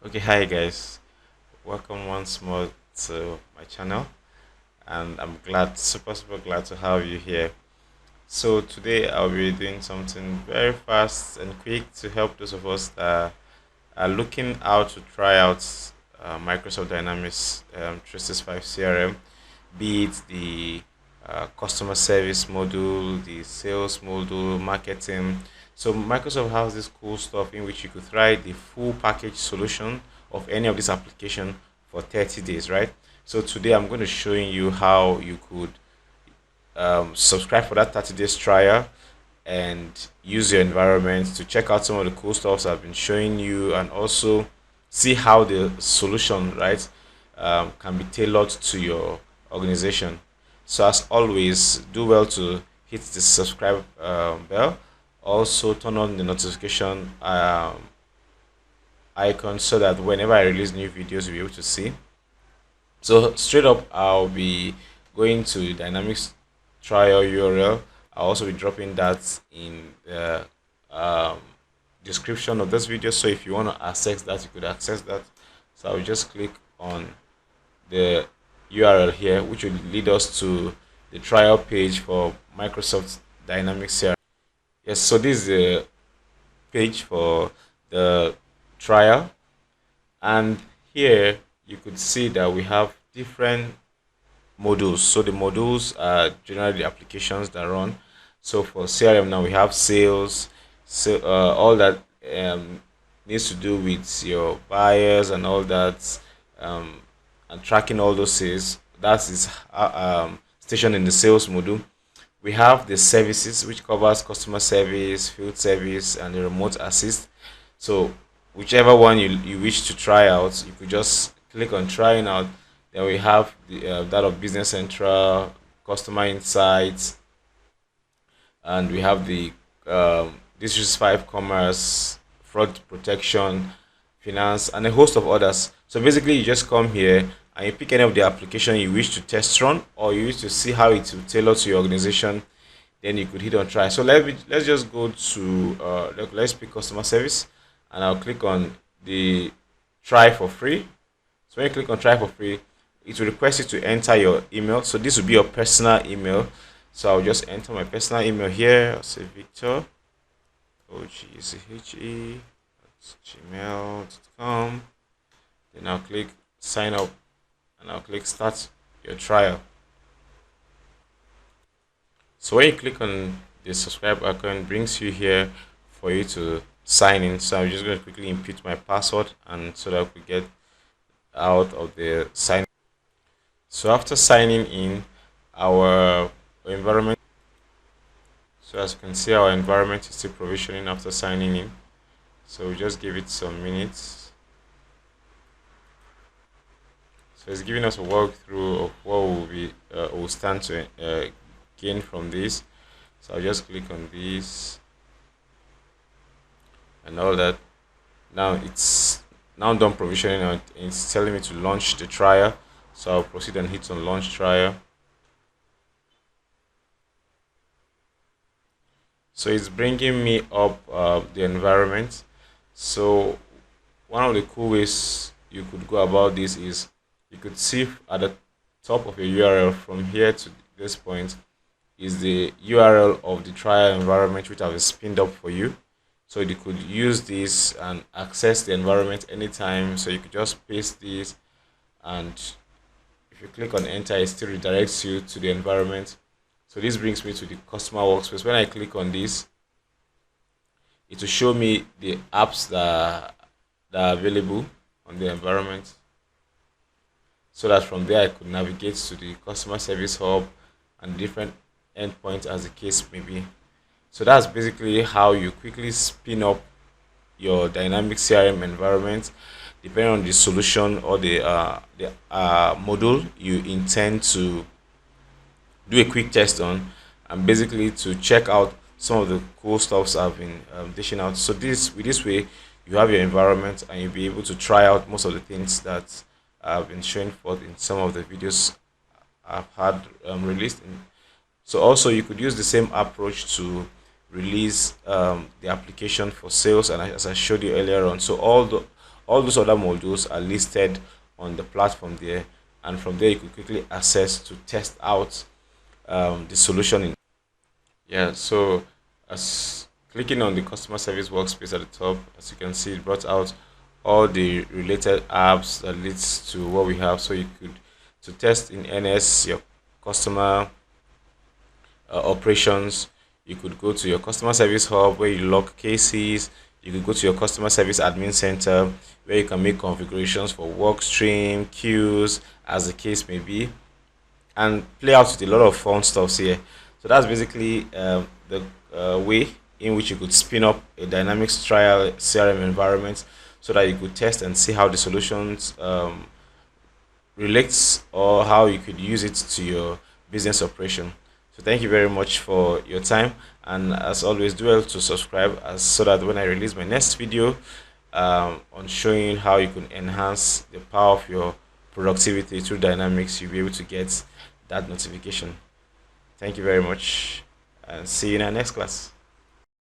Okay, hi guys. Welcome once more to my channel, and I'm super glad to have you here. So today I'll be doing something very fast and quick to help those of us that are looking out to try out Microsoft Dynamics 365 CRM, be it the customer service module, the sales module, marketing. So Microsoft has this cool stuff in which you could try the full package solution of any of these application for 30 days, right? So today I'm going to showing you how you could subscribe for that 30 days trial and use your environment to check out some of the cool stuff I've been showing you, and also see how the solution, right, can be tailored to your organization. So as always, do well to hit the subscribe bell. Also turn on the notification icon so that whenever I release new videos, you'll be able to see. So straight up, I'll be going to Dynamics trial URL. I'll also be dropping that in the um, description of this video. So if you want to access that, you could access that. So I'll just click on the URL here, which will lead us to the trial page for Microsoft Dynamics CRM. Yes, so this is the page for the trial, and here you could see that we have different modules. So the modules are generally the applications that run. So for CRM now we have sales, so all that needs to do with your buyers and all that, um, and tracking all those sales. That is stationed in the sales module. We have the services, which covers customer service, field service, and the remote assist. So whichever one you wish to try out, you could just click on trying out. Then we have that of Business Central, Customer Insights, and we have the this is five commerce, fraud protection, finance, and a host of others. So basically, you just come here and you pick any of the application you wish to test run, or you wish to see how it will tailor to your organization. Then you could hit on try. So let's just go to let's pick customer service, and I'll click on the try for free. So when you click on try for free, it will request you to enter your email. So this will be your personal email. So I'll just enter my personal email here. I'll say Victor OGCHE at gmail.com. Then I'll click sign up, and I'll click start your trial. So when you click on the subscribe icon, it brings you here for you to sign in. So I'm just going to quickly input my password, and so that we get out of the sign. So after signing in, our environment, so as you can see, our environment is still provisioning after signing in. So we just give it some minutes. So it's giving us a walkthrough of what will stand to gain from this. So I'll just click on this and all that. Now it's now done provisioning, and it's telling me to launch the trial. So I'll proceed and hit on launch trial. So it's bringing me up the environment. So one of the cool ways you could go about this is you could see at the top of your URL from here to this point is the URL of the trial environment, which I've spinned up for you. So you could use this and access the environment anytime. So you could just paste this, and if you click on enter, it still redirects you to the environment. So this brings me to the customer workspace. When I click on this, it will show me the apps that are available on the environment, so that from there I could navigate to the customer service hub and different endpoints as the case may be. So that's basically how you quickly spin up your dynamic CRM environment, depending on the solution or the module you intend to do a quick test on, and basically to check out some of the cool stuffs I've been dishing out. So with this way, you have your environment, and you'll be able to try out most of the things that I've been showing forth in some of the videos I've had released. So also you could use the same approach to release the application for sales, and as I showed you earlier on. So All those other modules are listed on the platform there, and from there you could quickly access to test out the solution. Yeah, so as clicking on the customer service workspace at the top, as you can see, it brought out all the related apps that leads to what we have. So you could to test in NS your customer operations. You could go to your customer service hub where you log cases. You could go to your customer service admin center where you can make configurations for work stream, queues, as the case may be, and play out with a lot of fun stuff here. So that's basically the way in which you could spin up a dynamics trial CRM environment so that you could test and see how the solutions relates or how you could use it to your business operation. So thank you very much for your time, and as always, do well to subscribe as so that when I release my next video on showing how you can enhance the power of your productivity through dynamics, you'll be able to get that notification. Thank you very much, and see you in our next class.